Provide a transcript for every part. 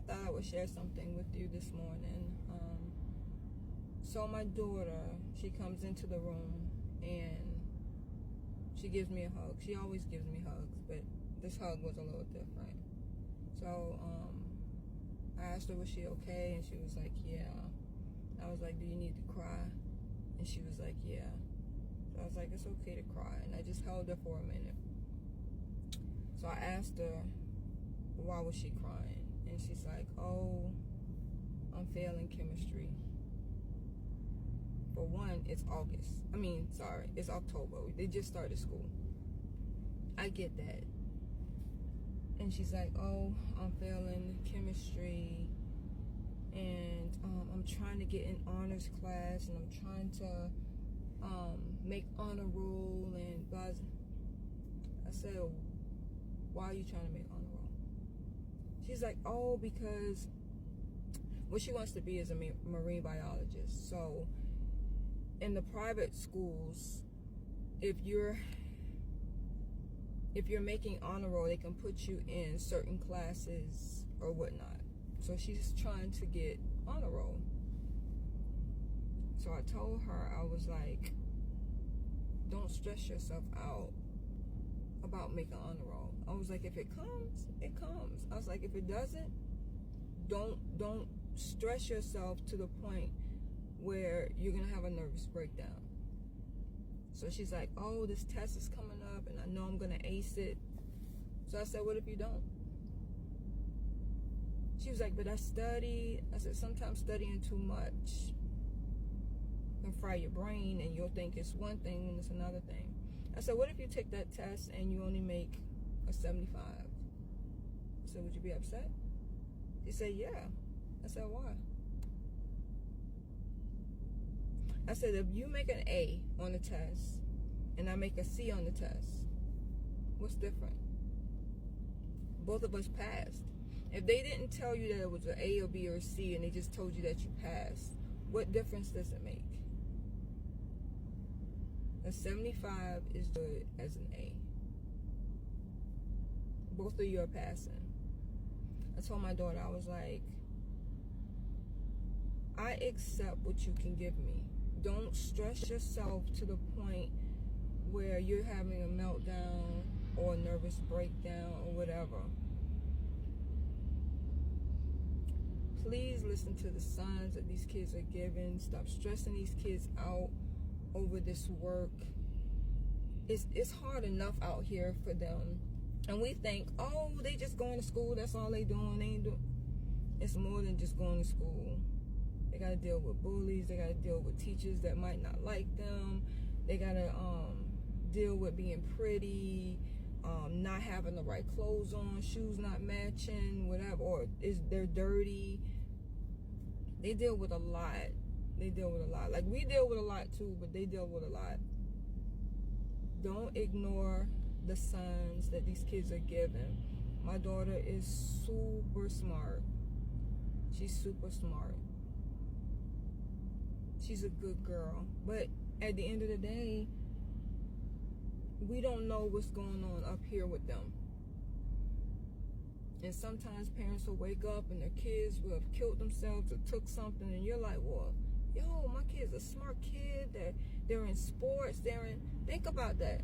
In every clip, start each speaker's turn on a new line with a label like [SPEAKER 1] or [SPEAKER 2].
[SPEAKER 1] thought I would share something with you this morning. So my daughter, she comes into the room and she gives me a hug. She always gives me hugs, but this hug was a little different. So I asked her, was she okay? And she was like, yeah. I was like, do you need to cry? And she was like, yeah. So I was like, it's okay to cry. And I just held her for a minute. So I asked her, why was she crying? And she's like, oh, I'm failing chemistry. For one, it's it's October. They just started school. I get that. And she's like, oh, I'm failing chemistry. And I'm trying to get in honors class. And I'm trying to make honor roll. And blah. I said, why are you trying to make honor roll? She's like, oh, because what she wants to be is a marine biologist. So in the private schools, if you're making honor roll, they can put you in certain classes or whatnot. So she's trying to get honor roll. So I told her, I was like, don't stress yourself out about making honor roll. I was like, if it comes, it comes. I was like, if it doesn't, don't stress yourself to the point where you're gonna have a nervous breakdown. So she's like, oh, this test is coming up and I know I'm gonna ace it. So I said, what if you don't? She was like, but I study. I said, sometimes studying too much can fry your brain and you'll think it's one thing when it's another thing. I said, what if you take that test and you only make a 75? I said, would you be upset? She said, yeah. I said, why? I said, if you make an A on the test and I make a C on the test, what's different? Both of us passed. If they didn't tell you that it was an A or B or a C and they just told you that you passed, what difference does it make? A 75 is good as an A. Both of you are passing. I told my daughter, I was like, I accept what you can give me. Don't stress yourself to the point where you're having a meltdown or a nervous breakdown or whatever. Please listen to the signs that these kids are giving. Stop stressing these kids out over this work. It's hard enough out here for them. And we think, oh, they just going to school. That's all they doing. They ain't doing. It's more than just going to school. They got to deal with bullies. They got to deal with teachers that might not like them. They got to deal with being pretty, not having the right clothes on, shoes not matching, whatever, or they're dirty. They deal with a lot. They deal with a lot. Like, we deal with a lot too, but they deal with a lot. Don't ignore the signs that these kids are giving. My daughter is super smart. She's super smart. She's a good girl. But at the end of the day, we don't know what's going on up here with them. And sometimes parents will wake up and their kids will have killed themselves or took something, and you're like, well, yo, my kid's a smart kid. They're in sports. Think about that.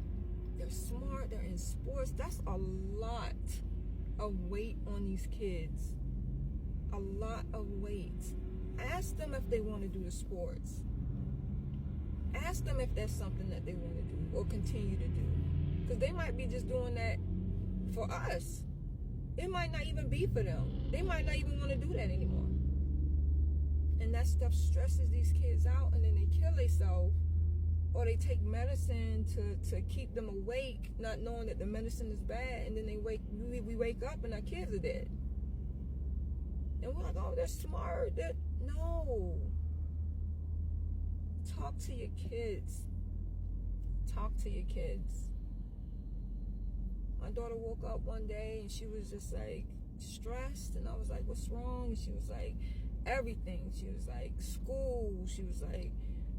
[SPEAKER 1] They're smart. They're in sports. That's a lot of weight on these kids. A lot of weight. Ask them if they want to do the sports. Ask them if that's something that they want to do or continue to do. Because they might be just doing that for us. It might not even be for them. They might not even want to do that anymore. And that stuff stresses these kids out, and then they kill themselves, or they take medicine to keep them awake, not knowing that the medicine is bad, and then we wake up and our kids are dead. And we're like, oh, they're smart. No. Talk to your kids. Talk to your kids. My daughter woke up one day and she was just like stressed, and I was like, what's wrong? And she was like, everything. She was like, school. She was like,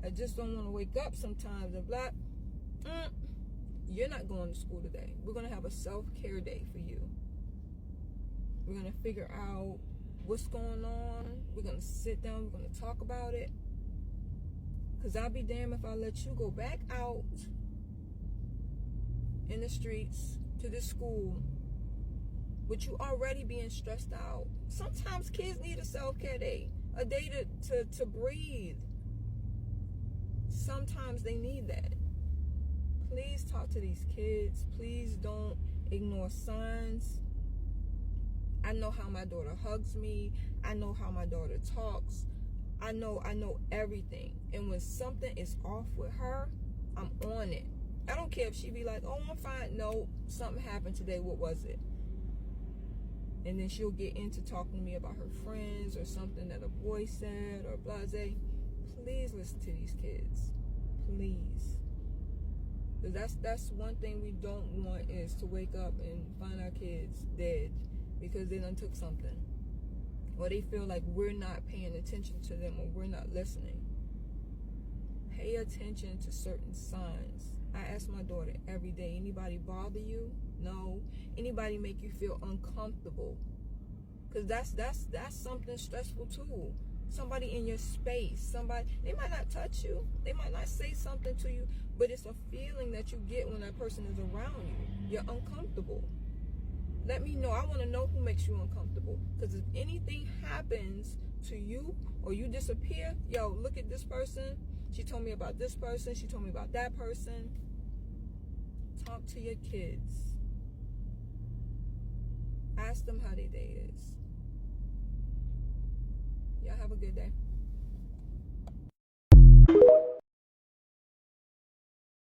[SPEAKER 1] I just don't want to wake up sometimes, and blah. You're not going to school today. We're going to have a self-care day for you. We're going to figure out what's going on. We're going to sit down. We're going to talk about it. Because I'll be damned if I let you go back out in the streets to this school with you already being stressed out. Sometimes kids need a self-care day. A day to breathe. Sometimes they need that. Please talk to these kids. Please don't ignore signs. I know how my daughter hugs me. I know how my daughter talks. I know everything. And when something is off with her, I'm on it. I don't care if she be like, oh, I'm fine. No, something happened today. What was it? And then she'll get into talking to me about her friends or something that a boy said or blase. Please listen to these kids. Please. Because that's one thing we don't want, is to wake up and find our kids dead because they done took something. Or they feel like we're not paying attention to them or we're not listening. Pay attention to certain signs. I ask my daughter every day, anybody bother you? No. Anybody make you feel uncomfortable? Because that's something stressful too. Somebody in your space. Somebody, they might not touch you. They might not say something to you, but it's a feeling that you get when that person is around you. You're uncomfortable. Let me know. I want to know who makes you uncomfortable. Because if anything happens to you or you disappear, yo, look at this person. She told me about this person. She told me about that person. Talk to your kids. Ask them how their day is. Y'all have a good day.